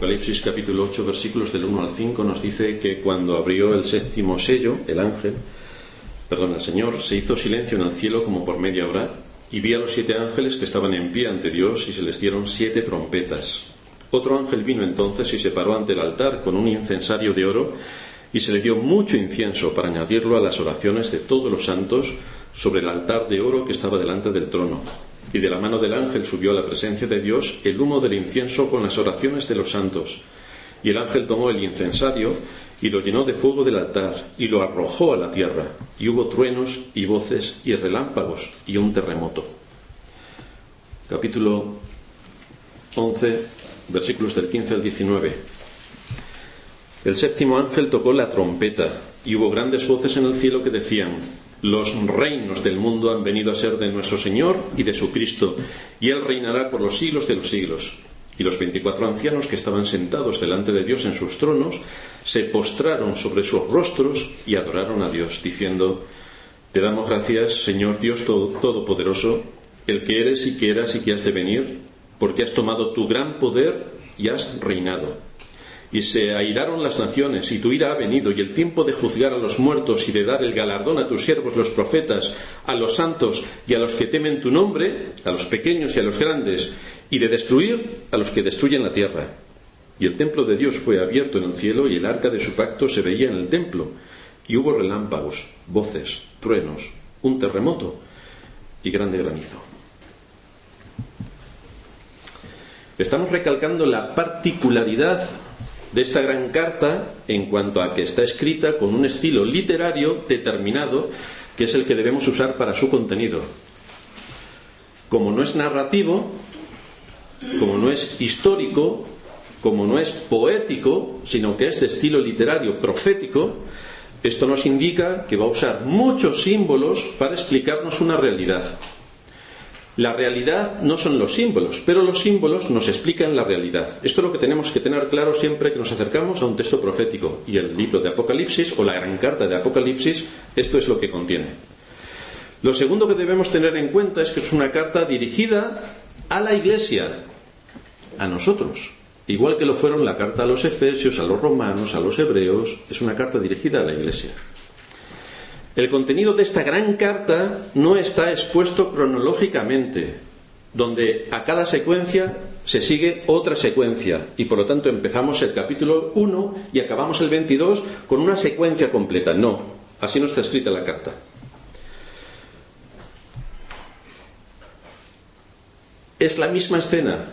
Apocalipsis capítulo 8, versículos del 1 al 5, nos dice que cuando abrió el séptimo sello, el Señor, se hizo silencio en el cielo como por media hora, y vi a los 7 ángeles que estaban en pie ante Dios, y se les dieron 7 trompetas. Otro ángel vino entonces y se paró ante el altar con un incensario de oro, y se le dio mucho incienso para añadirlo a las oraciones de todos los santos sobre el altar de oro que estaba delante del trono. Y de la mano del ángel subió a la presencia de Dios el humo del incienso con las oraciones de los santos. Y el ángel tomó el incensario y lo llenó de fuego del altar y lo arrojó a la tierra. Y hubo truenos y voces y relámpagos y un terremoto. Capítulo 11, versículos del 15 al 19. El séptimo ángel tocó la trompeta y hubo grandes voces en el cielo que decían: los reinos del mundo han venido a ser de nuestro Señor y de su Cristo, y Él reinará por los siglos de los siglos. Y los 24 ancianos que estaban sentados delante de Dios en sus tronos se postraron sobre sus rostros y adoraron a Dios, diciendo: te damos gracias, Señor Dios Todopoderoso, el que eres y que eras y que has de venir, porque has tomado tu gran poder y has reinado. Y se airaron las naciones, y tu ira ha venido, y el tiempo de juzgar a los muertos y de dar el galardón a tus siervos los profetas, a los santos y a los que temen tu nombre, a los pequeños y a los grandes, y de destruir a los que destruyen la tierra. Y el templo de Dios fue abierto en el cielo, y el arca de su pacto se veía en el templo, y hubo relámpagos, voces, truenos, un terremoto y grande granizo. Estamos recalcando la particularidad de esta gran carta en cuanto a que está escrita con un estilo literario determinado, que es el que debemos usar para su contenido. Como no es narrativo, como no es histórico, como no es poético, sino que es de estilo literario profético, esto nos indica que va a usar muchos símbolos para explicarnos una realidad. La realidad no son los símbolos, pero los símbolos nos explican la realidad. Esto es lo que tenemos que tener claro siempre que nos acercamos a un texto profético. Y el libro de Apocalipsis, o la gran carta de Apocalipsis, esto es lo que contiene. Lo segundo que debemos tener en cuenta es que es una carta dirigida a la Iglesia, a nosotros. Igual que lo fueron la carta a los Efesios, a los romanos, a los hebreos, es una carta dirigida a la Iglesia. El contenido de esta gran carta no está expuesto cronológicamente, donde a cada secuencia se sigue otra secuencia, y por lo tanto empezamos el capítulo 1 y acabamos el 22 con una secuencia completa. No, así no está escrita la carta. Es la misma escena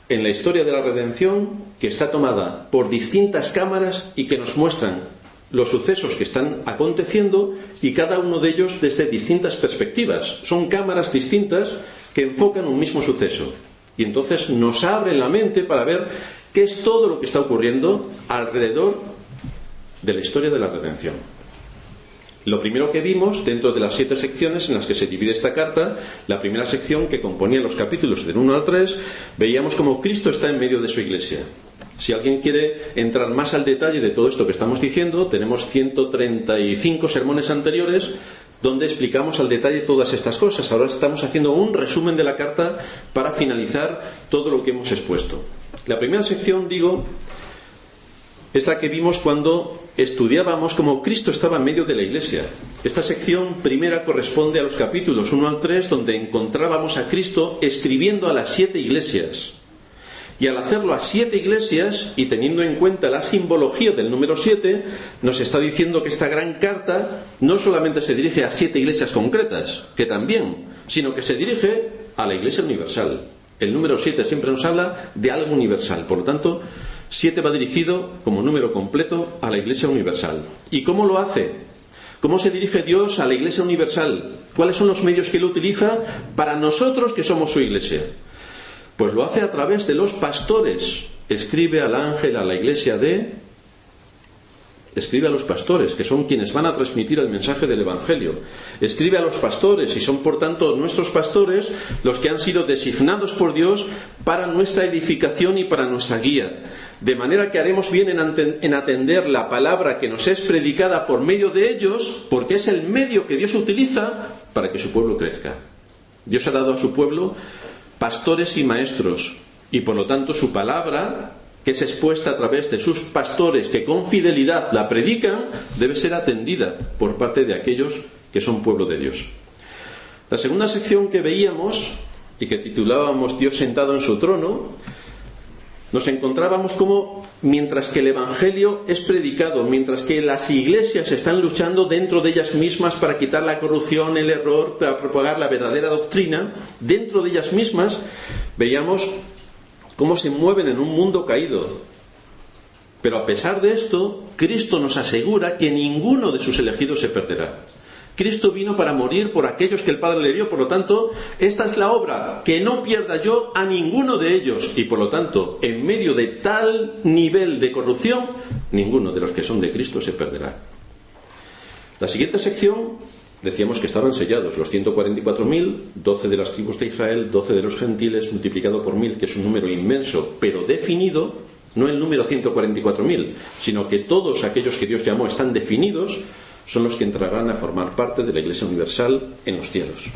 en la historia de la redención, que está tomada por distintas cámaras y que nos muestran los sucesos que están aconteciendo, y cada uno de ellos desde distintas perspectivas. Son cámaras distintas que enfocan un mismo suceso, y entonces nos abren la mente para ver qué es todo lo que está ocurriendo alrededor de la historia de la redención. Lo primero que vimos dentro de las 7 secciones en las que se divide esta carta, la primera sección, que componía los capítulos del 1 al 3, veíamos cómo Cristo está en medio de su iglesia. Si alguien quiere entrar más al detalle de todo esto que estamos diciendo, tenemos 135 sermones anteriores donde explicamos al detalle todas estas cosas. Ahora estamos haciendo un resumen de la carta para finalizar todo lo que hemos expuesto. La primera sección, es la que vimos cuando estudiábamos cómo Cristo estaba en medio de la iglesia. Esta sección primera corresponde a los capítulos 1 al 3, donde encontrábamos a Cristo escribiendo a las 7 iglesias. Y al hacerlo a 7 iglesias, y teniendo en cuenta la simbología del número 7, nos está diciendo que esta gran carta no solamente se dirige a 7 iglesias concretas, que también, sino que se dirige a la iglesia universal. El número 7 siempre nos habla de algo universal. Por lo tanto, 7 va dirigido como número completo a la iglesia universal. ¿Y cómo lo hace? ¿Cómo se dirige Dios a la iglesia universal? ¿Cuáles son los medios que Él utiliza para nosotros que somos su iglesia? Pues lo hace a través de los pastores. Escribe al ángel a la iglesia escribe a los pastores, que son quienes van a transmitir el mensaje del Evangelio. Escribe a los pastores, y son por tanto nuestros pastores los que han sido designados por Dios para nuestra edificación y para nuestra guía. De manera que haremos bien en atender la palabra que nos es predicada por medio de ellos, porque es el medio que Dios utiliza para que su pueblo crezca. Dios ha dado a su pueblo pastores y maestros, y por lo tanto su palabra que es expuesta a través de sus pastores que con fidelidad la predican, debe ser atendida por parte de aquellos que son pueblo de Dios. La segunda sección que veíamos y que titulábamos Dios sentado en su trono, nos encontrábamos como mientras que el Evangelio es predicado, mientras que las iglesias están luchando dentro de ellas mismas para quitar la corrupción, el error, para propagar la verdadera doctrina, dentro de ellas mismas veíamos cómo se mueven en un mundo caído. Pero a pesar de esto, Cristo nos asegura que ninguno de sus elegidos se perderá. Cristo vino para morir por aquellos que el Padre le dio, por lo tanto, esta es la obra, que no pierda yo a ninguno de ellos, y por lo tanto, en medio de tal nivel de corrupción, ninguno de los que son de Cristo se perderá. La siguiente sección, decíamos que estaban sellados los 144.000, 12 de las tribus de Israel, 12 de los gentiles, multiplicado por 1000, que es un número inmenso, pero definido, no el número 144.000, sino que todos aquellos que Dios llamó están definidos, son los que entrarán a formar parte de la Iglesia Universal en los cielos.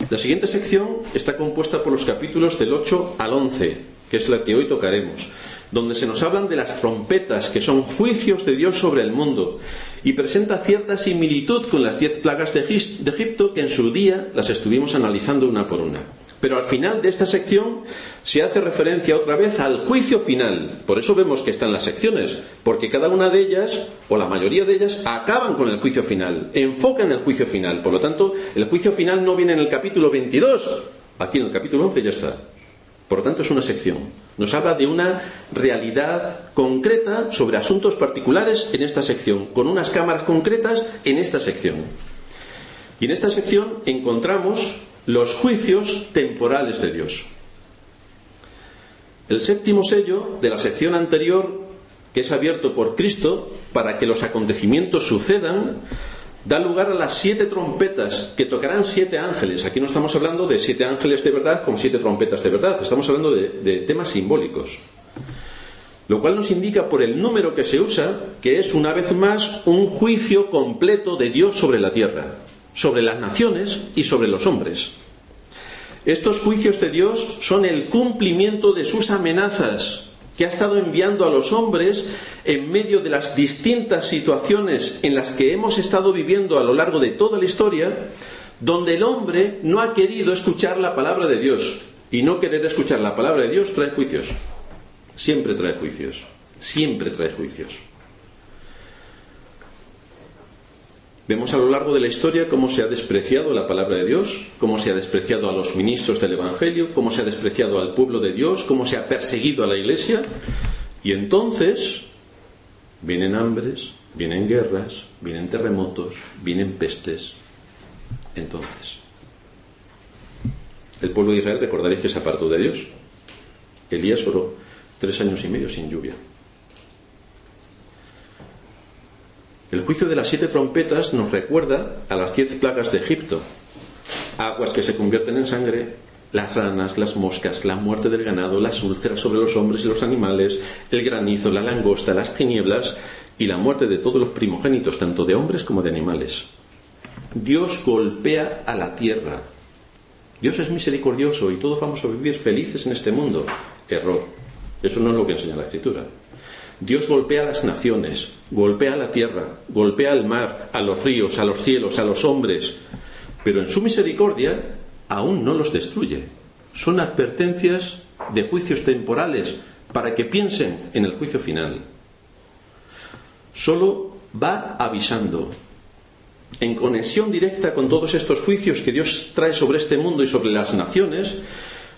La siguiente sección está compuesta por los capítulos del 8 al 11, que es la que hoy tocaremos, donde se nos hablan de las trompetas, que son juicios de Dios sobre el mundo, y presenta cierta similitud con las 10 plagas de Egipto, que en su día las estuvimos analizando una por una. Pero al final de esta sección se hace referencia otra vez al juicio final. Por eso vemos que están las secciones, porque cada una de ellas, o la mayoría de ellas, acaban con el juicio final, enfocan el juicio final. Por lo tanto, el juicio final no viene en el capítulo 22, aquí en el capítulo 11 ya está. Por lo tanto, es una sección. Nos habla de una realidad concreta sobre asuntos particulares en esta sección, con unas cámaras concretas en esta sección. Y en esta sección encontramos los juicios temporales de Dios. El séptimo sello de la sección anterior, que es abierto por Cristo para que los acontecimientos sucedan, da lugar a las 7 trompetas que tocarán 7 ángeles. Aquí no estamos hablando de 7 ángeles de verdad con 7 trompetas de verdad, estamos hablando de temas simbólicos. Lo cual nos indica por el número que se usa que es una vez más un juicio completo de Dios sobre la tierra, sobre las naciones y sobre los hombres. Estos juicios de Dios son el cumplimiento de sus amenazas que ha estado enviando a los hombres en medio de las distintas situaciones en las que hemos estado viviendo a lo largo de toda la historia, donde el hombre no ha querido escuchar la palabra de Dios. Y no querer escuchar la palabra de Dios trae juicios. Siempre trae juicios. Siempre trae juicios. Vemos a lo largo de la historia cómo se ha despreciado la palabra de Dios, cómo se ha despreciado a los ministros del Evangelio, cómo se ha despreciado al pueblo de Dios, cómo se ha perseguido a la Iglesia. Y entonces vienen hambres, vienen guerras, vienen terremotos, vienen pestes. Entonces, el pueblo de Israel, recordaréis que se apartó de Dios. Elías oró 3 años y medio sin lluvia. El juicio de las 7 trompetas nos recuerda a las 10 plagas de Egipto. Aguas que se convierten en sangre, las ranas, las moscas, la muerte del ganado, las úlceras sobre los hombres y los animales, el granizo, la langosta, las tinieblas y la muerte de todos los primogénitos, tanto de hombres como de animales. Dios golpea a la tierra. Dios es misericordioso y todos vamos a vivir felices en este mundo. Error. Eso no es lo que enseña la Escritura. Dios golpea a las naciones, golpea a la tierra, golpea al mar, a los ríos, a los cielos, a los hombres, pero en su misericordia aún no los destruye. Son advertencias de juicios temporales para que piensen en el juicio final. Solo va avisando. En conexión directa con todos estos juicios que Dios trae sobre este mundo y sobre las naciones,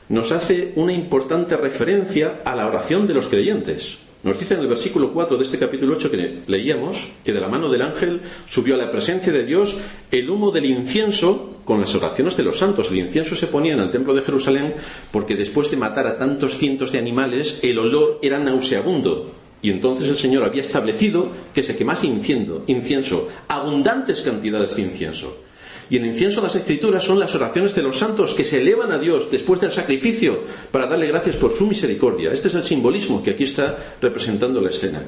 nos hace una importante referencia a la oración de los creyentes. Nos dice en el versículo 4 de este capítulo 8 que leíamos, que de la mano del ángel subió a la presencia de Dios el humo del incienso con las oraciones de los santos. El incienso se ponía en el templo de Jerusalén porque después de matar a tantos cientos de animales, el olor era nauseabundo. Y entonces el Señor había establecido que se quemase incienso, abundantes cantidades de incienso. Y el incienso en las Escrituras son las oraciones de los santos que se elevan a Dios después del sacrificio para darle gracias por su misericordia. Este es el simbolismo que aquí está representando la escena.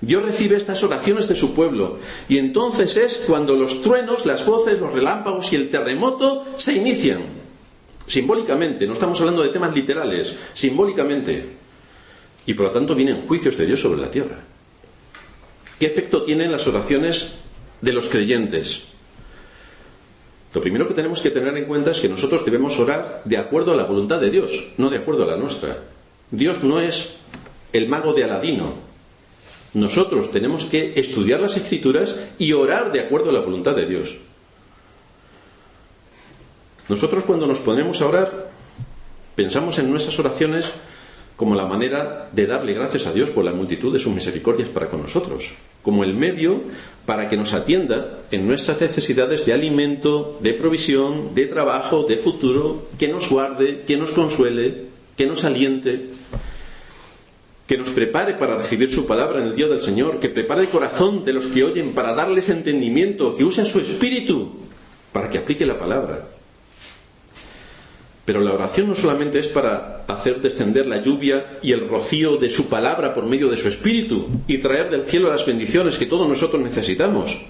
Dios recibe estas oraciones de su pueblo y entonces es cuando los truenos, las voces, los relámpagos y el terremoto se inician. Simbólicamente, no estamos hablando de temas literales, simbólicamente. Y por lo tanto vienen juicios de Dios sobre la tierra. ¿Qué efecto tienen las oraciones de los creyentes? Lo primero que tenemos que tener en cuenta es que nosotros debemos orar de acuerdo a la voluntad de Dios, no de acuerdo a la nuestra. Dios no es el mago de Aladino. Nosotros tenemos que estudiar las Escrituras y orar de acuerdo a la voluntad de Dios. Nosotros, cuando nos ponemos a orar, pensamos en nuestras oraciones como la manera de darle gracias a Dios por la multitud de sus misericordias para con nosotros, como el medio para que nos atienda en nuestras necesidades de alimento, de provisión, de trabajo, de futuro, que nos guarde, que nos consuele, que nos aliente, que nos prepare para recibir su palabra en el día del Señor, que prepare el corazón de los que oyen para darles entendimiento, que usen su espíritu para que aplique la palabra. Pero la oración no solamente es para hacer descender la lluvia y el rocío de su palabra por medio de su espíritu y traer del cielo las bendiciones que todos nosotros necesitamos,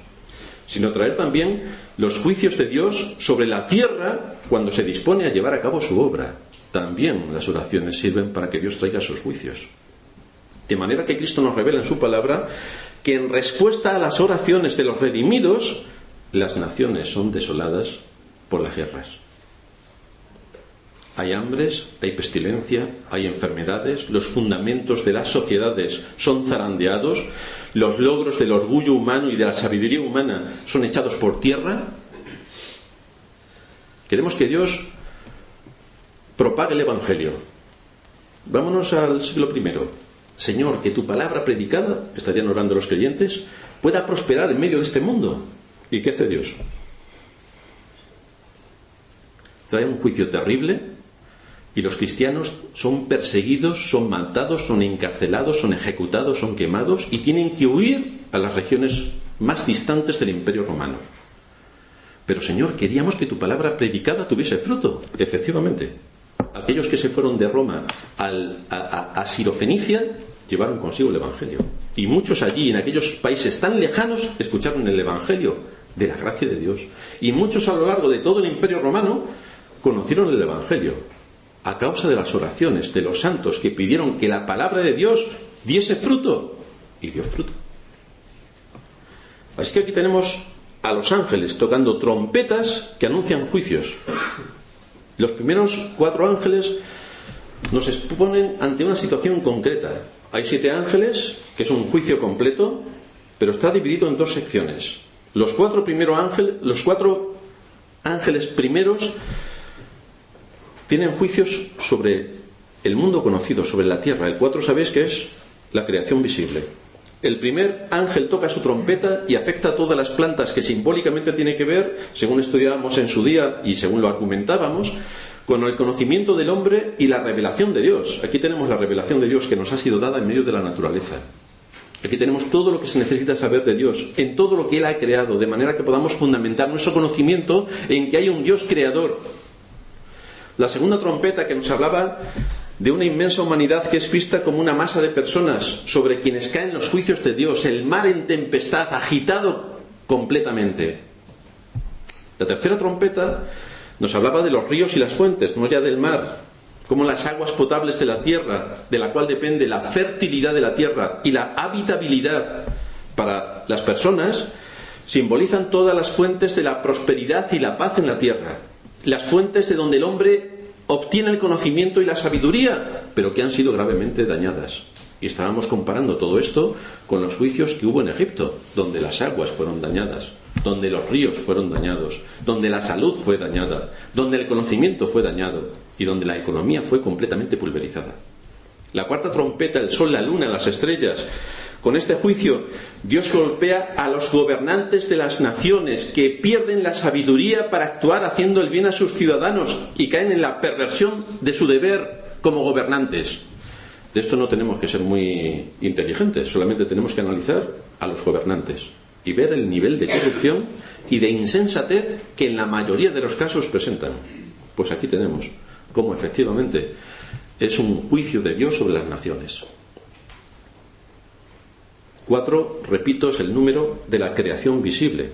sino traer también los juicios de Dios sobre la tierra cuando se dispone a llevar a cabo su obra. También las oraciones sirven para que Dios traiga sus juicios. De manera que Cristo nos revela en su palabra que en respuesta a las oraciones de los redimidos, las naciones son desoladas por las guerras. Hay hambres, hay pestilencia, hay enfermedades, los fundamentos de las sociedades son zarandeados, los logros del orgullo humano y de la sabiduría humana son echados por tierra. Queremos que Dios propague el Evangelio. Vámonos al siglo I. Señor, que tu palabra predicada, estarían orando los creyentes, pueda prosperar en medio de este mundo. ¿Y qué hace Dios? Trae un juicio terrible. Y los cristianos son perseguidos, son matados, son encarcelados, son ejecutados, son quemados y tienen que huir a las regiones más distantes del Imperio Romano. Pero Señor, queríamos que tu palabra predicada tuviese fruto. Efectivamente, aquellos que se fueron de Roma a Sirofenicia llevaron consigo el Evangelio. Y muchos allí, en aquellos países tan lejanos, escucharon el Evangelio de la gracia de Dios. Y muchos a lo largo de todo el Imperio Romano conocieron el Evangelio a causa de las oraciones de los santos que pidieron que la palabra de Dios diese fruto, y dio fruto. Así que aquí tenemos a los ángeles tocando trompetas que anuncian juicios. Los primeros 4 ángeles nos exponen ante una situación concreta. Hay 7 ángeles, que es un juicio completo, pero está dividido en 2 secciones. Los 4 ángeles primeros tienen juicios sobre el mundo conocido, sobre la tierra. El 4 sabéis que es la creación visible. El primer ángel toca su trompeta y afecta a todas las plantas, que simbólicamente tiene que ver, según estudiábamos en su día y según lo argumentábamos, con el conocimiento del hombre y la revelación de Dios. Aquí tenemos la revelación de Dios que nos ha sido dada en medio de la naturaleza. Aquí tenemos todo lo que se necesita saber de Dios, en todo lo que Él ha creado, de manera que podamos fundamentar nuestro conocimiento en que hay un Dios creador. La segunda trompeta, que nos hablaba de una inmensa humanidad que es vista como una masa de personas sobre quienes caen los juicios de Dios, el mar en tempestad, agitado completamente. La tercera trompeta nos hablaba de los ríos y las fuentes, no ya del mar, como las aguas potables de la tierra, de la cual depende la fertilidad de la tierra y la habitabilidad para las personas, simbolizan todas las fuentes de la prosperidad y la paz en la tierra. Las fuentes de donde el hombre obtiene el conocimiento y la sabiduría, pero que han sido gravemente dañadas. Y estábamos comparando todo esto con los juicios que hubo en Egipto, donde las aguas fueron dañadas, donde los ríos fueron dañados, donde la salud fue dañada, donde el conocimiento fue dañado y donde la economía fue completamente pulverizada. La cuarta trompeta, el sol, la luna, las estrellas. Con este juicio, Dios golpea a los gobernantes de las naciones que pierden la sabiduría para actuar haciendo el bien a sus ciudadanos y caen en la perversión de su deber como gobernantes. De esto no tenemos que ser muy inteligentes, solamente tenemos que analizar a los gobernantes y ver el nivel de corrupción y de insensatez que en la mayoría de los casos presentan. Pues aquí tenemos cómo efectivamente es un juicio de Dios sobre las naciones. 4, repito, es el número de la creación visible.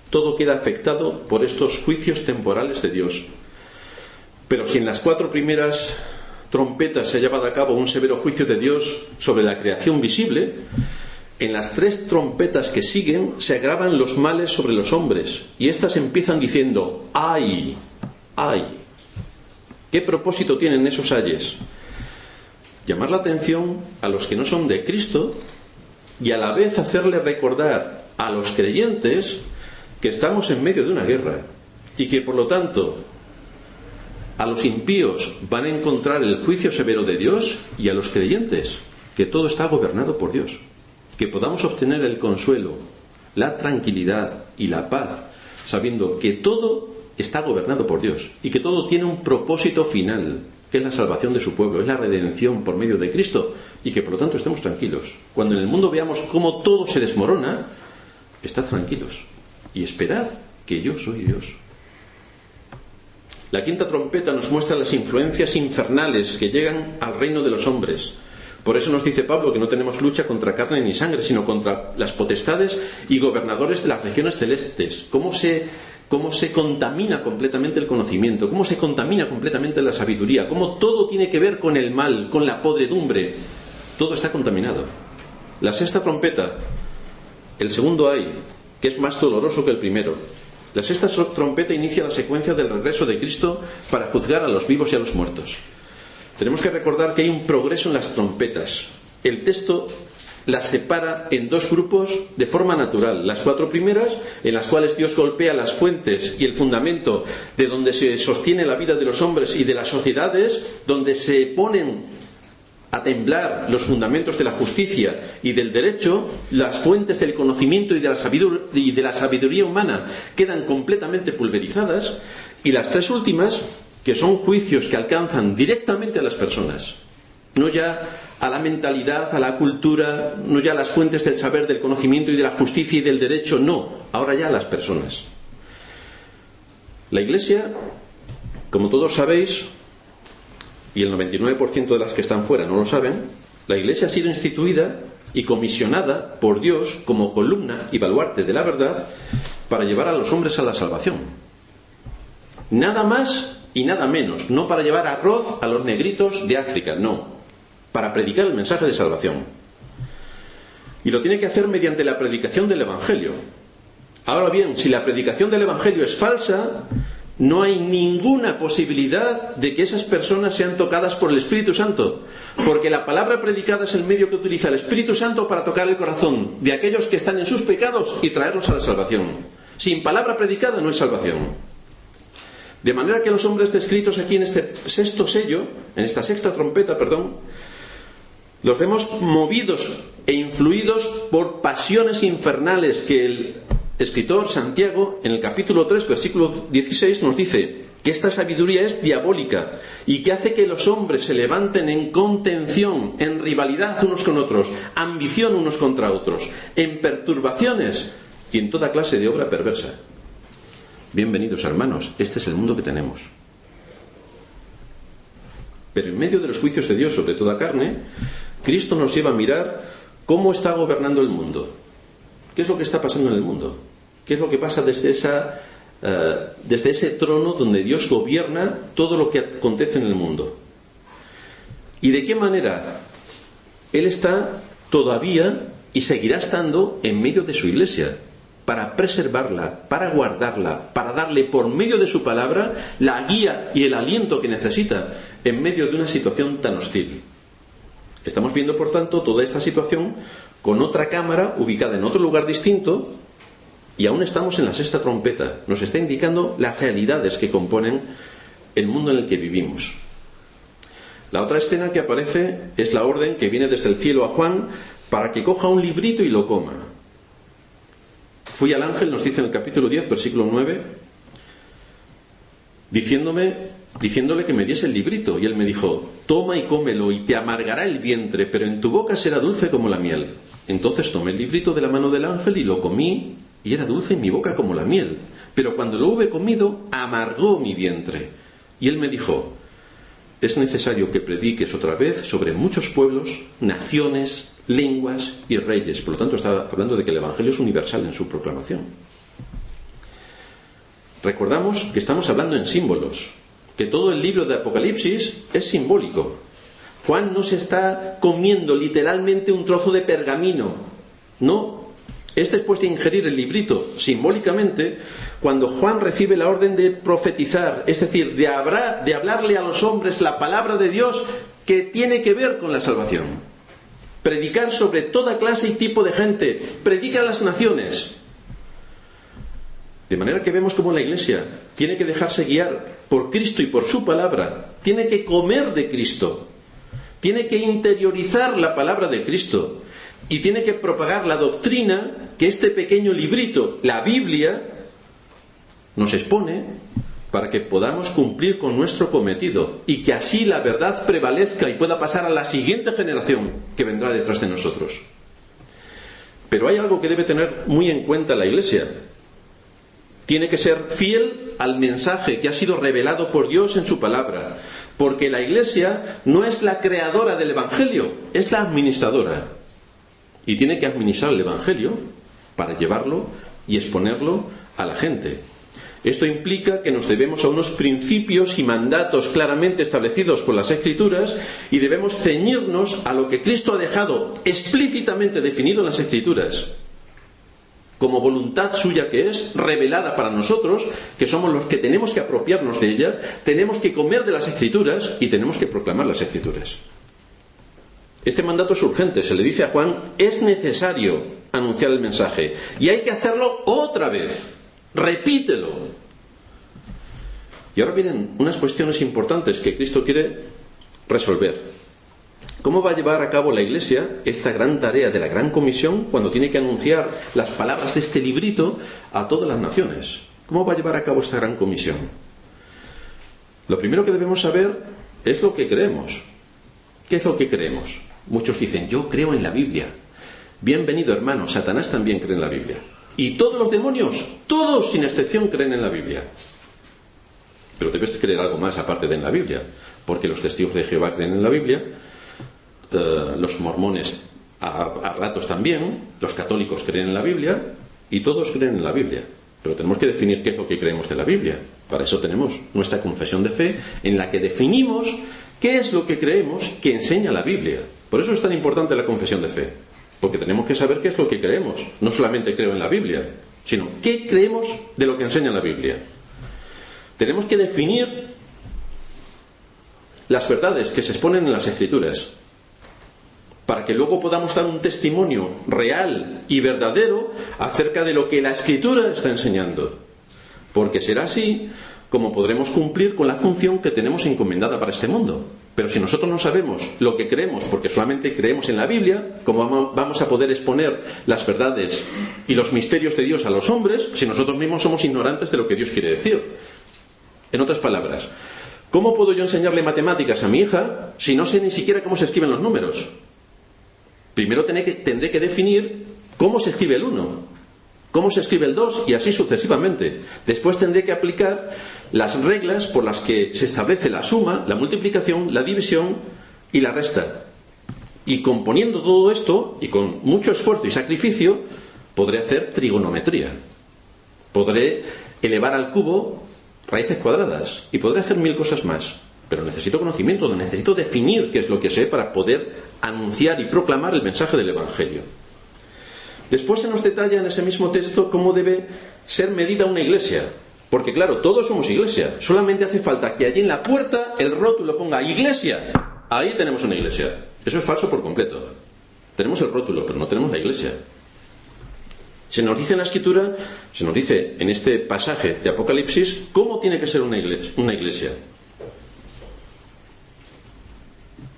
Todo queda afectado por estos juicios temporales de Dios. Pero si en las 4 primeras trompeta se ha llevado a cabo un severo juicio de Dios sobre la creación visible, en las 3 trompetas que siguen se agravan los males sobre los hombres, y éstas empiezan diciendo: ¡ay! ¡ay! ¿Qué propósito tienen esos ayes? Llamar la atención a los que no son de Cristo y a la vez hacerle recordar a los creyentes que estamos en medio de una guerra y que por lo tanto a los impíos van a encontrar el juicio severo de Dios, y a los creyentes que todo está gobernado por Dios, que podamos obtener el consuelo, la tranquilidad y la paz sabiendo que todo está gobernado por Dios y que todo tiene un propósito final, que es la salvación de su pueblo, es la redención por medio de Cristo, y que por lo tanto estemos tranquilos. Cuando en el mundo veamos cómo todo se desmorona, estad tranquilos y esperad que yo soy Dios. La 5ª trompeta nos muestra las influencias infernales que llegan al reino de los hombres. Por eso nos dice Pablo que no tenemos lucha contra carne ni sangre, sino contra las potestades y gobernadores de las regiones celestes. Cómo se contamina completamente el conocimiento, cómo se contamina completamente la sabiduría, cómo todo tiene que ver con el mal, con la podredumbre. Todo está contaminado. La 6ª trompeta, el segundo ay, que es más doloroso que el primero. La 6ª trompeta inicia la secuencia del regreso de Cristo para juzgar a los vivos y a los muertos. Tenemos que recordar que hay un progreso en las trompetas. El texto las separa en 2 grupos de forma natural. Las 4 primeras, en las cuales Dios golpea las fuentes y el fundamento de donde se sostiene la vida de los hombres y de las sociedades, donde se ponen a temblar los fundamentos de la justicia y del derecho, las fuentes del conocimiento y de la sabiduría humana quedan completamente pulverizadas, y las 3 últimas, que son juicios que alcanzan directamente a las personas, no ya a la mentalidad, a la cultura, no ya a las fuentes del saber, del conocimiento y de la justicia y del derecho, no, ahora ya a las personas. La Iglesia, como todos sabéis, y el 99% de las que están fuera no lo saben, la Iglesia ha sido instituida y comisionada por Dios como columna y baluarte de la verdad para llevar a los hombres a la salvación. Nada más y nada menos, no para llevar arroz a los negritos de África, no, para predicar el mensaje de salvación. Y lo tiene que hacer mediante la predicación del Evangelio. Ahora bien, si la predicación del Evangelio es falsa, no hay ninguna posibilidad de que esas personas sean tocadas por el Espíritu Santo, porque la palabra predicada es el medio que utiliza el Espíritu Santo para tocar el corazón de aquellos que están en sus pecados y traerlos a la salvación. Sin palabra predicada no hay salvación. De manera que los hombres descritos aquí en este 6º sello, en esta 6ª trompeta, los vemos movidos e influidos por pasiones infernales que el escritor Santiago, en el capítulo 3, versículo 16, nos dice que esta sabiduría es diabólica y que hace que los hombres se levanten en contención, en rivalidad unos con otros, ambición unos contra otros, en perturbaciones y en toda clase de obra perversa. Bienvenidos, hermanos, este es el mundo que tenemos. Pero en medio de los juicios de Dios sobre toda carne, Cristo nos lleva a mirar cómo está gobernando el mundo. ¿Qué es lo que está pasando en el mundo? ¿Qué es lo que pasa desde ese trono donde Dios gobierna todo lo que acontece en el mundo? ¿Y de qué manera Él está todavía y seguirá estando en medio de su iglesia, para preservarla, para guardarla, para darle por medio de su palabra la guía y el aliento que necesita en medio de una situación tan hostil? Estamos viendo, por tanto, toda esta situación con otra cámara ubicada en otro lugar distinto, y aún estamos en la 6ª trompeta. Nos está indicando las realidades que componen el mundo en el que vivimos. La otra escena que aparece es la orden que viene desde el cielo a Juan para que coja un librito y lo coma. Fui al ángel, nos dice en el capítulo 10, versículo 9, diciéndole que me diese el librito, y él me dijo: toma y cómelo, y te amargará el vientre, pero en tu boca será dulce como la miel. Entonces tomé el librito de la mano del ángel y lo comí, y era dulce en mi boca como la miel, pero cuando lo hube comido, amargó mi vientre. Y él me dijo: es necesario que prediques otra vez sobre muchos pueblos, naciones, lenguas y reyes. Por lo tanto, está hablando de que el Evangelio es universal en su proclamación. Recordamos que estamos hablando en símbolos, que todo el libro de Apocalipsis es simbólico. Juan no se está comiendo literalmente un trozo de pergamino, no. Es después de ingerir el librito, simbólicamente, cuando Juan recibe la orden de profetizar, es decir, de hablarle a los hombres la palabra de Dios que tiene que ver con la salvación. Predicar sobre toda clase y tipo de gente, predica a las naciones. De manera que vemos cómo la Iglesia tiene que dejarse guiar por Cristo y por su palabra, tiene que comer de Cristo, tiene que interiorizar la palabra de Cristo y tiene que propagar la doctrina que este pequeño librito, la Biblia, nos expone para que podamos cumplir con nuestro cometido y que así la verdad prevalezca y pueda pasar a la siguiente generación que vendrá detrás de nosotros. Pero hay algo que debe tener muy en cuenta la Iglesia. Tiene que ser fiel al mensaje que ha sido revelado por Dios en su palabra, porque la Iglesia no es la creadora del Evangelio, es la administradora. Y tiene que administrar el Evangelio para llevarlo y exponerlo a la gente. Esto implica que nos debemos a unos principios y mandatos claramente establecidos por las Escrituras y debemos ceñirnos a lo que Cristo ha dejado explícitamente definido en las Escrituras, como voluntad suya que es, revelada para nosotros, que somos los que tenemos que apropiarnos de ella, tenemos que comer de las Escrituras y tenemos que proclamar las Escrituras. Este mandato es urgente, se le dice a Juan, es necesario anunciar el mensaje y hay que hacerlo otra vez, repítelo. Y ahora vienen unas cuestiones importantes que Cristo quiere resolver. ¿Cómo va a llevar a cabo la Iglesia esta gran tarea de la Gran Comisión cuando tiene que anunciar las palabras de este librito a todas las naciones? ¿Cómo va a llevar a cabo esta Gran Comisión? Lo primero que debemos saber es lo que creemos. ¿Qué es lo que creemos? Muchos dicen, yo creo en la Biblia. Bienvenido, hermano, Satanás también cree en la Biblia. Y todos los demonios, todos sin excepción, creen en la Biblia. Pero debes creer algo más aparte de en la Biblia, porque los testigos de Jehová creen en la Biblia, los mormones a ratos también, los católicos creen en la Biblia y todos creen en la Biblia. Pero tenemos que definir qué es lo que creemos de la Biblia. Para eso tenemos nuestra confesión de fe, en la que definimos qué es lo que creemos que enseña la Biblia. Por eso es tan importante la confesión de fe, porque tenemos que saber qué es lo que creemos. No solamente creo en la Biblia, sino qué creemos de lo que enseña la Biblia. Tenemos que definir las verdades que se exponen en las Escrituras, para que luego podamos dar un testimonio real y verdadero acerca de lo que la Escritura está enseñando. Porque será así como podremos cumplir con la función que tenemos encomendada para este mundo. Pero si nosotros no sabemos lo que creemos, porque solamente creemos en la Biblia, ¿cómo vamos a poder exponer las verdades y los misterios de Dios a los hombres si nosotros mismos somos ignorantes de lo que Dios quiere decir? En otras palabras, ¿cómo puedo yo enseñarle matemáticas a mi hija si no sé ni siquiera cómo se escriben los números? Primero tendré que definir cómo se escribe el 1, cómo se escribe el 2 y así sucesivamente. Después tendré que aplicar las reglas por las que se establece la suma, la multiplicación, la división y la resta. Y componiendo todo esto, y con mucho esfuerzo y sacrificio, podré hacer trigonometría. Podré elevar al cubo raíces cuadradas y podré hacer 1000 cosas más. Pero necesito conocimiento, necesito definir qué es lo que sé para poder anunciar y proclamar el mensaje del Evangelio. Después se nos detalla en ese mismo texto cómo debe ser medida una iglesia. Porque claro, todos somos iglesia. Solamente hace falta que allí en la puerta el rótulo ponga iglesia. Ahí tenemos una iglesia. Eso es falso por completo. Tenemos el rótulo, pero no tenemos la iglesia. Se nos dice en la Escritura, se nos dice en este pasaje de Apocalipsis, cómo tiene que ser una iglesia.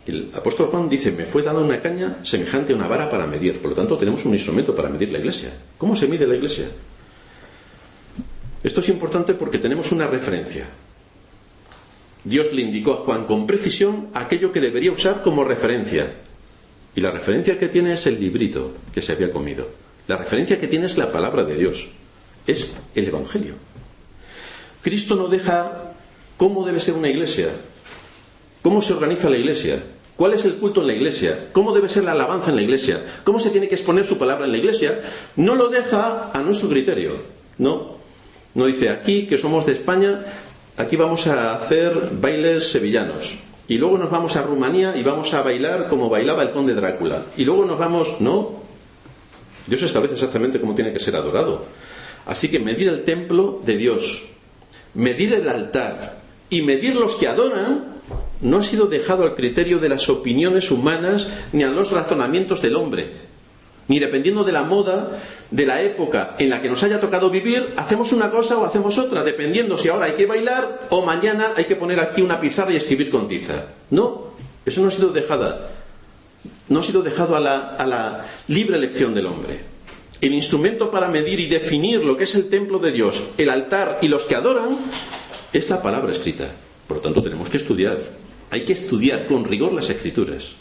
El apóstol Juan dice, me fue dada una caña semejante a una vara para medir. Por lo tanto, tenemos un instrumento para medir la iglesia. ¿Cómo se mide la iglesia? Esto es importante porque tenemos una referencia. Dios le indicó a Juan con precisión aquello que debería usar como referencia. Y la referencia que tiene es el librito que se había comido. La referencia que tiene es la palabra de Dios. Es el Evangelio. Cristo no deja cómo debe ser una iglesia. ¿Cómo se organiza la iglesia? ¿Cuál es el culto en la iglesia? ¿Cómo debe ser la alabanza en la iglesia? ¿Cómo se tiene que exponer su palabra en la iglesia? No lo deja a nuestro criterio. No dice, aquí que somos de España, aquí vamos a hacer bailes sevillanos. y luego nos vamos a Rumanía y vamos a bailar como bailaba el conde Drácula, y luego nos vamos... No, Dios establece exactamente cómo tiene que ser adorado. Así que medir el templo de Dios, medir el altar y medir los que adoran no ha sido dejado al criterio de las opiniones humanas ni a los razonamientos del hombre, ni dependiendo de la moda de la época en la que nos haya tocado vivir, hacemos una cosa o hacemos otra, dependiendo si ahora hay que bailar o mañana hay que poner aquí una pizarra y escribir con tiza. No, eso no ha sido dejado a la libre elección del hombre. El instrumento para medir y definir lo que es el templo de Dios, el altar y los que adoran, es la palabra escrita. Por lo tanto, tenemos que estudiar. Hay que estudiar con rigor las Escrituras.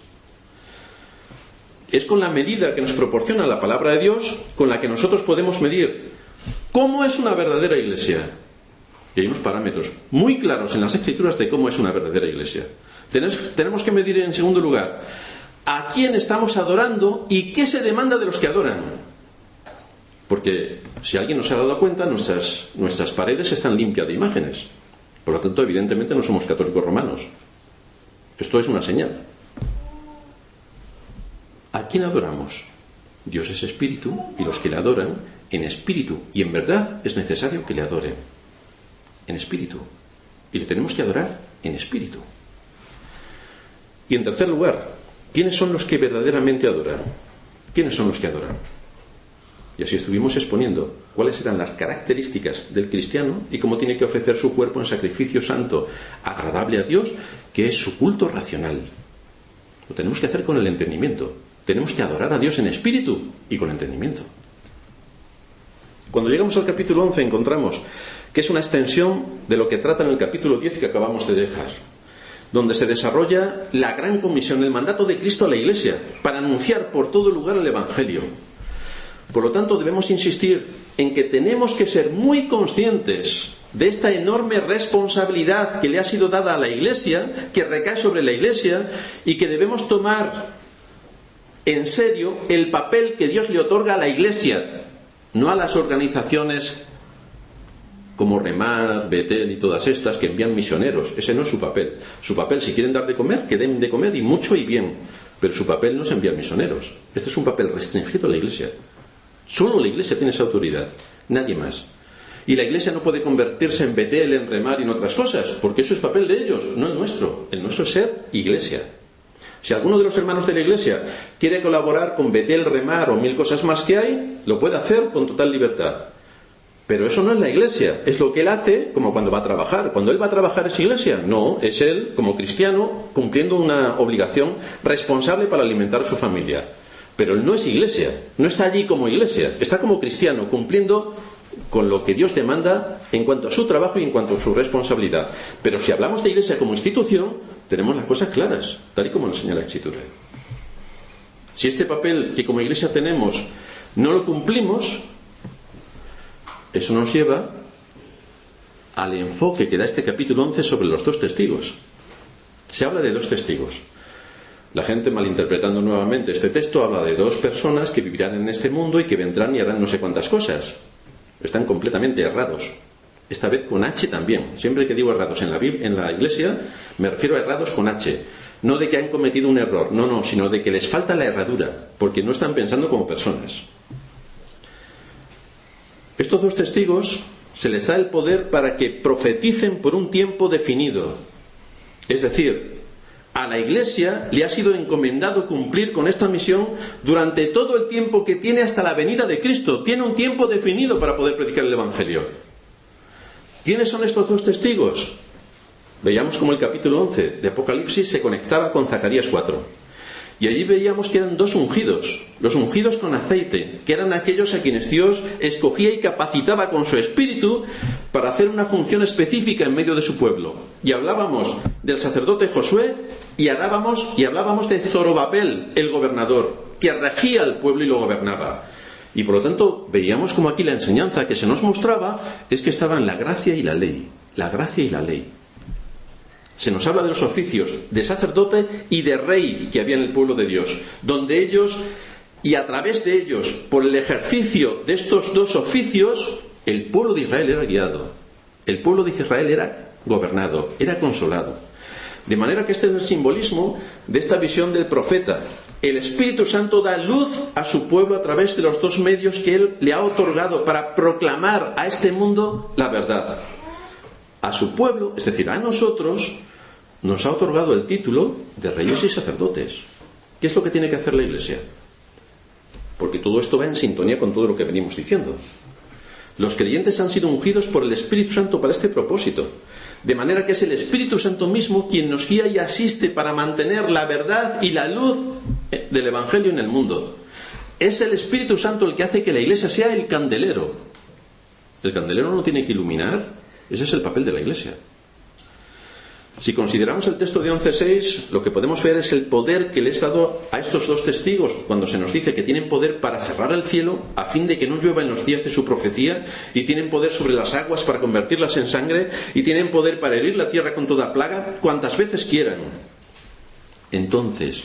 Es con la medida que nos proporciona la palabra de Dios con la que nosotros podemos medir cómo es una verdadera iglesia. Y hay unos parámetros muy claros en las Escrituras de cómo es una verdadera iglesia. Tenemos que medir, en segundo lugar, a quién estamos adorando y qué se demanda de los que adoran. Porque si alguien nos ha dado cuenta, nuestras paredes están limpias de imágenes. Por lo tanto, evidentemente no somos católicos romanos. Esto es una señal. ¿A quién adoramos? Dios es espíritu, y los que le adoran en espíritu y en verdad es necesario que le adoren. En espíritu. Y le tenemos que adorar en espíritu. Y en tercer lugar, ¿quiénes son los que verdaderamente adoran? ¿Quiénes son los que adoran? Y así estuvimos exponiendo cuáles eran las características del cristiano y cómo tiene que ofrecer su cuerpo en sacrificio santo, agradable a Dios, que es su culto racional. Lo tenemos que hacer con el entendimiento. Tenemos que adorar a Dios en espíritu y con entendimiento. Cuando llegamos al capítulo 11 encontramos que es una extensión de lo que trata en el capítulo 10 que acabamos de dejar, donde se desarrolla la gran comisión, el mandato de Cristo a la Iglesia, para anunciar por todo lugar el Evangelio. Por lo tanto, debemos insistir en que tenemos que ser muy conscientes de esta enorme responsabilidad que le ha sido dada a la Iglesia, que recae sobre la Iglesia, y que debemos tomar en serio el papel que Dios le otorga a la Iglesia, no a las organizaciones como Remar, Betel y todas estas que envían misioneros. Ese no es su papel. Su papel, si quieren dar de comer, que den de comer, y mucho y bien. Pero su papel no es enviar misioneros. Este es un papel restringido a la Iglesia. Solo la Iglesia tiene esa autoridad, nadie más. Y la Iglesia no puede convertirse en Betel, en Remar y en otras cosas, porque eso es papel de ellos, no el nuestro. El nuestro es ser Iglesia. Si alguno de los hermanos de la Iglesia quiere colaborar con Betel, Remar o 1000 cosas más que hay, lo puede hacer con total libertad. Pero eso no es la Iglesia, es lo que él hace como cuando va a trabajar. Cuando él va a trabajar es Iglesia. No, es él como cristiano cumpliendo una obligación responsable para alimentar a su familia. Pero él no es Iglesia, no está allí como Iglesia, está como cristiano cumpliendo con lo que Dios demanda en cuanto a su trabajo y en cuanto a su responsabilidad. Pero si hablamos de Iglesia como institución, tenemos las cosas claras, tal y como enseña la Escritura. Si este papel que como Iglesia tenemos no lo cumplimos, eso nos lleva al enfoque que da este capítulo 11 sobre los 2 testigos. Se habla de 2 testigos. La gente, malinterpretando nuevamente este texto, habla de 2 personas que vivirán en este mundo y que vendrán y harán no sé cuántas cosas. Están completamente errados. Esta vez con H también. Siempre que digo errados en la Iglesia, me refiero a errados con H. No de que han cometido un error, no, sino de que les falta la herradura, porque no están pensando como personas. Estos 2 testigos se les da el poder para que profeticen por un tiempo definido. Es decir, a la Iglesia le ha sido encomendado cumplir con esta misión durante todo el tiempo que tiene hasta la venida de Cristo. Tiene un tiempo definido para poder predicar el Evangelio. ¿Quiénes son estos 2 testigos? Veíamos cómo el capítulo 11 de Apocalipsis se conectaba con Zacarías 4. Y allí veíamos que eran 2 ungidos, los ungidos con aceite, que eran aquellos a quienes Dios escogía y capacitaba con su espíritu para hacer una función específica en medio de su pueblo. Y hablábamos del sacerdote Josué y hablábamos de Zorobabel, el gobernador, que regía al pueblo y lo gobernaba. Y por lo tanto veíamos como aquí la enseñanza que se nos mostraba es que estaban la gracia y la ley. La gracia y la ley. Se nos habla de los oficios de sacerdote y de rey que había en el pueblo de Dios, donde ellos, y a través de ellos, por el ejercicio de estos 2 oficios, el pueblo de Israel era guiado, el pueblo de Israel era gobernado, era consolado. De manera que este es el simbolismo de esta visión del profeta. El Espíritu Santo da luz a su pueblo a través de los dos medios que Él le ha otorgado para proclamar a este mundo la verdad. A su pueblo, es decir, a nosotros, nos ha otorgado el título de reyes y sacerdotes. ¿Qué es lo que tiene que hacer la Iglesia? Porque todo esto va en sintonía con todo lo que venimos diciendo. Los creyentes han sido ungidos por el Espíritu Santo para este propósito. De manera que es el Espíritu Santo mismo quien nos guía y asiste para mantener la verdad y la luz del Evangelio en el mundo. Es el Espíritu Santo el que hace que la Iglesia sea el candelero. El candelero no tiene que iluminar, ese es el papel de la Iglesia. Si consideramos el texto de 11.6, lo que podemos ver es el poder que le es dado a estos dos testigos cuando se nos dice que tienen poder para cerrar el cielo a fin de que no llueva en los días de su profecía, y tienen poder sobre las aguas para convertirlas en sangre, y tienen poder para herir la tierra con toda plaga cuantas veces quieran. Entonces,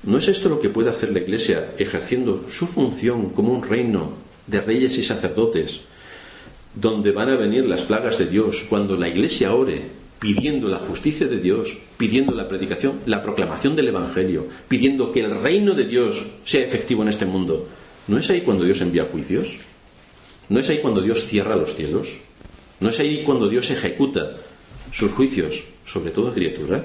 ¿no es esto lo que puede hacer la Iglesia ejerciendo su función como un reino de reyes y sacerdotes, donde van a venir las plagas de Dios cuando la Iglesia ore, pidiendo la justicia de Dios, pidiendo la predicación, la proclamación del Evangelio, pidiendo que el reino de Dios sea efectivo en este mundo? ¿No es ahí cuando Dios envía juicios? ¿No es ahí cuando Dios cierra los cielos? ¿No es ahí cuando Dios ejecuta sus juicios sobre toda criatura?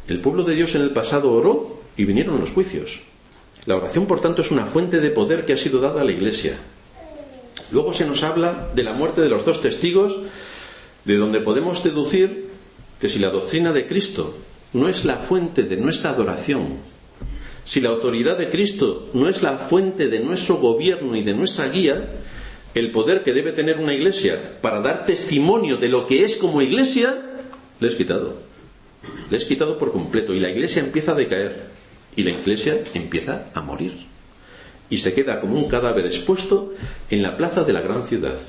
El pueblo de Dios en el pasado oró y vinieron los juicios. La oración, por tanto, es una fuente de poder que ha sido dada a la Iglesia. Luego se nos habla de la muerte de los dos testigos, de donde podemos deducir que si la doctrina de Cristo no es la fuente de nuestra adoración, si la autoridad de Cristo no es la fuente de nuestro gobierno y de nuestra guía, el poder que debe tener una Iglesia para dar testimonio de lo que es como Iglesia, le es quitado. Le es quitado por completo, y la Iglesia empieza a decaer, y la Iglesia empieza a morir, y se queda como un cadáver expuesto en la plaza de la gran ciudad.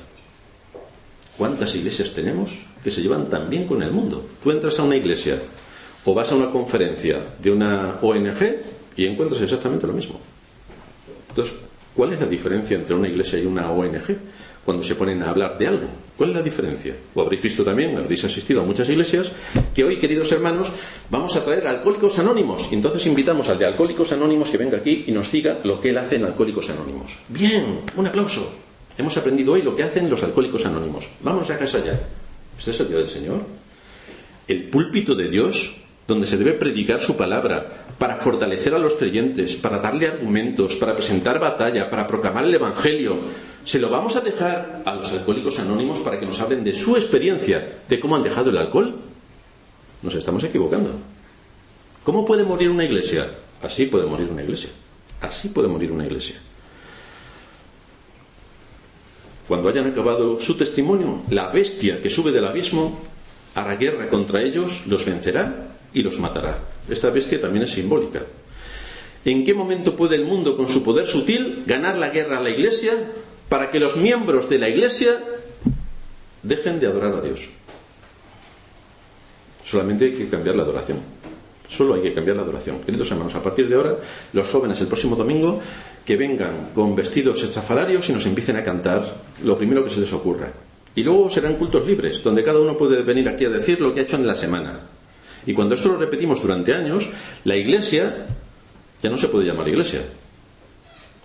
¿Cuántas iglesias tenemos que se llevan tan bien con el mundo? Tú entras a una iglesia o vas a una conferencia de una ONG y encuentras exactamente lo mismo. Entonces, ¿cuál es la diferencia entre una iglesia y una ONG cuando se ponen a hablar de algo? ¿Cuál es la diferencia? O habréis visto también, habréis asistido a muchas iglesias, que hoy, queridos hermanos, vamos a traer a Alcohólicos Anónimos. Y entonces invitamos al de Alcohólicos Anónimos que venga aquí y nos diga lo que él hace en Alcohólicos Anónimos. Bien, un aplauso. Hemos aprendido hoy lo que hacen los Alcohólicos Anónimos. Vamos a casa ya. ¿Este es el día del Señor? El púlpito de Dios, donde se debe predicar su palabra, para fortalecer a los creyentes, para darle argumentos, para presentar batalla, para proclamar el Evangelio. ¿Se lo vamos a dejar a los Alcohólicos Anónimos para que nos hablen de su experiencia, de cómo han dejado el alcohol? Nos estamos equivocando. ¿Cómo puede morir una iglesia? Así puede morir una iglesia. Así puede morir una iglesia. Cuando hayan acabado su testimonio, la bestia que sube del abismo hará guerra contra ellos, los vencerá y los matará. Esta bestia también es simbólica. ¿En qué momento puede el mundo, con su poder sutil, ganar la guerra a la Iglesia para que los miembros de la Iglesia dejen de adorar a Dios? Solamente hay que cambiar la adoración. Solo hay que cambiar la adoración. Queridos hermanos, a partir de ahora, los jóvenes el próximo domingo que vengan con vestidos estrafalarios y nos empiecen a cantar lo primero que se les ocurra. Y luego serán cultos libres, donde cada uno puede venir aquí a decir lo que ha hecho en la semana. Y cuando esto lo repetimos durante años, la iglesia ya no se puede llamar iglesia.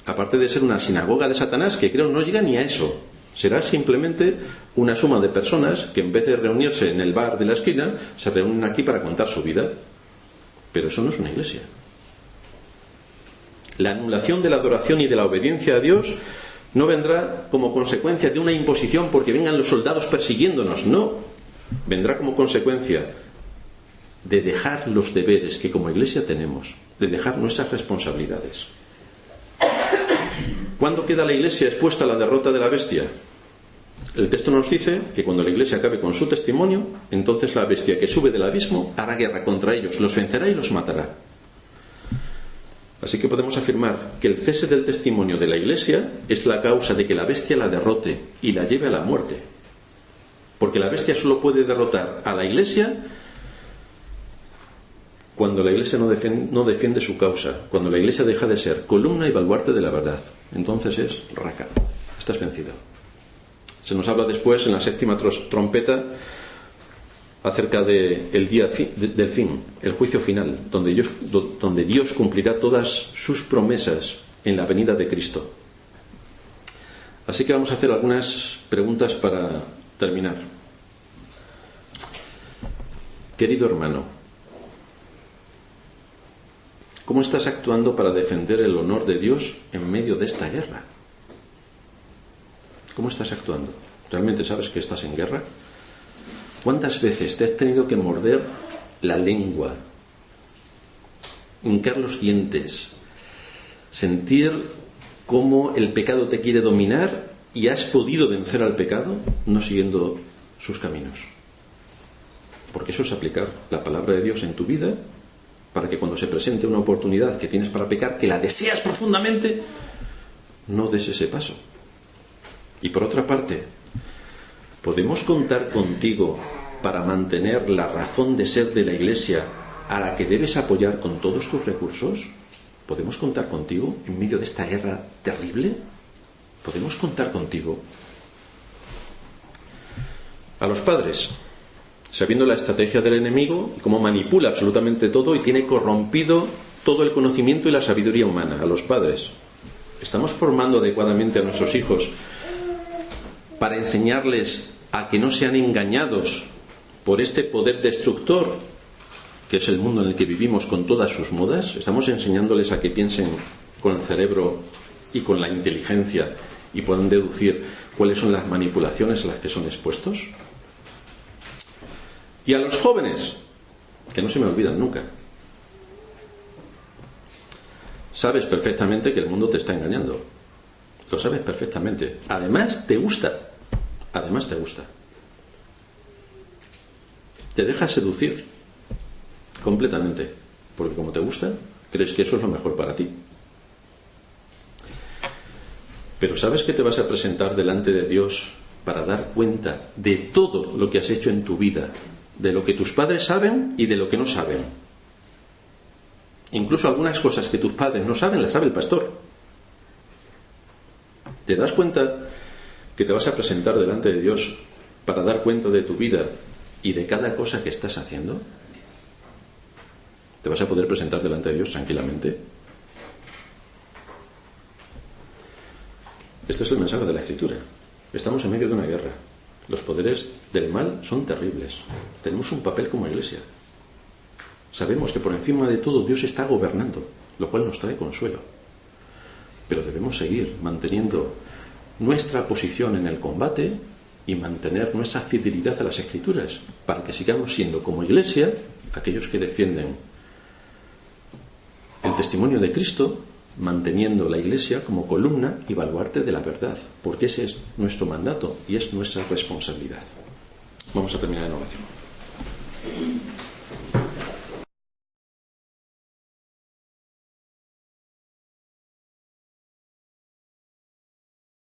Aparte de ser una sinagoga de Satanás, que creo no llega ni a eso. Será simplemente una suma de personas que en vez de reunirse en el bar de la esquina, se reúnen aquí para contar su vida. Pero eso no es una iglesia. La anulación de la adoración y de la obediencia a Dios no vendrá como consecuencia de una imposición porque vengan los soldados persiguiéndonos, no. Vendrá como consecuencia de dejar los deberes que como iglesia tenemos, de dejar nuestras responsabilidades. ¿Cuándo queda la iglesia expuesta a la derrota de la bestia? El texto nos dice que cuando la iglesia acabe con su testimonio, entonces la bestia que sube del abismo hará guerra contra ellos, los vencerá y los matará. Así que podemos afirmar que el cese del testimonio de la iglesia es la causa de que la bestia la derrote y la lleve a la muerte. Porque la bestia solo puede derrotar a la iglesia cuando la iglesia no defiende su causa, cuando la iglesia deja de ser columna y baluarte de la verdad. Entonces es raca, estás vencido. Se nos habla después en la séptima trompeta acerca del día del fin, el juicio final, donde Dios cumplirá todas sus promesas en la venida de Cristo. Así que vamos a hacer algunas preguntas para terminar. Querido hermano, ¿cómo estás actuando para defender el honor de Dios en medio de esta guerra? ¿Cómo estás actuando? ¿Realmente sabes que estás en guerra? ¿Cuántas veces te has tenido que morder la lengua, hincar los dientes, sentir cómo el pecado te quiere dominar y has podido vencer al pecado no siguiendo sus caminos? Porque eso es aplicar la palabra de Dios en tu vida para que cuando se presente una oportunidad que tienes para pecar, que la deseas profundamente, no des ese paso. Y por otra parte, ¿podemos contar contigo para mantener la razón de ser de la Iglesia a la que debes apoyar con todos tus recursos? ¿Podemos contar contigo en medio de esta guerra terrible? ¿Podemos contar contigo? A los padres, sabiendo la estrategia del enemigo y cómo manipula absolutamente todo y tiene corrompido todo el conocimiento y la sabiduría humana. A los padres, ¿estamos formando adecuadamente a nuestros hijos para enseñarles a que no sean engañados por este poder destructor que es el mundo en el que vivimos con todas sus modas? ¿Estamos enseñándoles a que piensen con el cerebro y con la inteligencia y puedan deducir cuáles son las manipulaciones a las que son expuestos? Y a los jóvenes, que no se me olvidan nunca, sabes perfectamente que el mundo te está engañando. Lo sabes perfectamente. Además te gusta. Te dejas seducir completamente, porque como te gusta, crees que eso es lo mejor para ti. Pero ¿sabes que te vas a presentar delante de Dios para dar cuenta de todo lo que has hecho en tu vida, de lo que tus padres saben y de lo que no saben? Incluso algunas cosas que tus padres no saben, las sabe el pastor. ¿Te das cuenta que te vas a presentar delante de Dios para dar cuenta de tu vida y de cada cosa que estás haciendo? ¿Te vas a poder presentar delante de Dios tranquilamente? Este es el mensaje de la Escritura. Estamos en medio de una guerra. Los poderes del mal son terribles. Tenemos un papel como Iglesia. Sabemos que por encima de todo Dios está gobernando, lo cual nos trae consuelo. Pero debemos seguir manteniendo nuestra posición en el combate y mantener nuestra fidelidad a las Escrituras, para que sigamos siendo como Iglesia aquellos que defienden el testimonio de Cristo, manteniendo la Iglesia como columna y baluarte de la verdad, porque ese es nuestro mandato y es nuestra responsabilidad. Vamos a terminar en oración.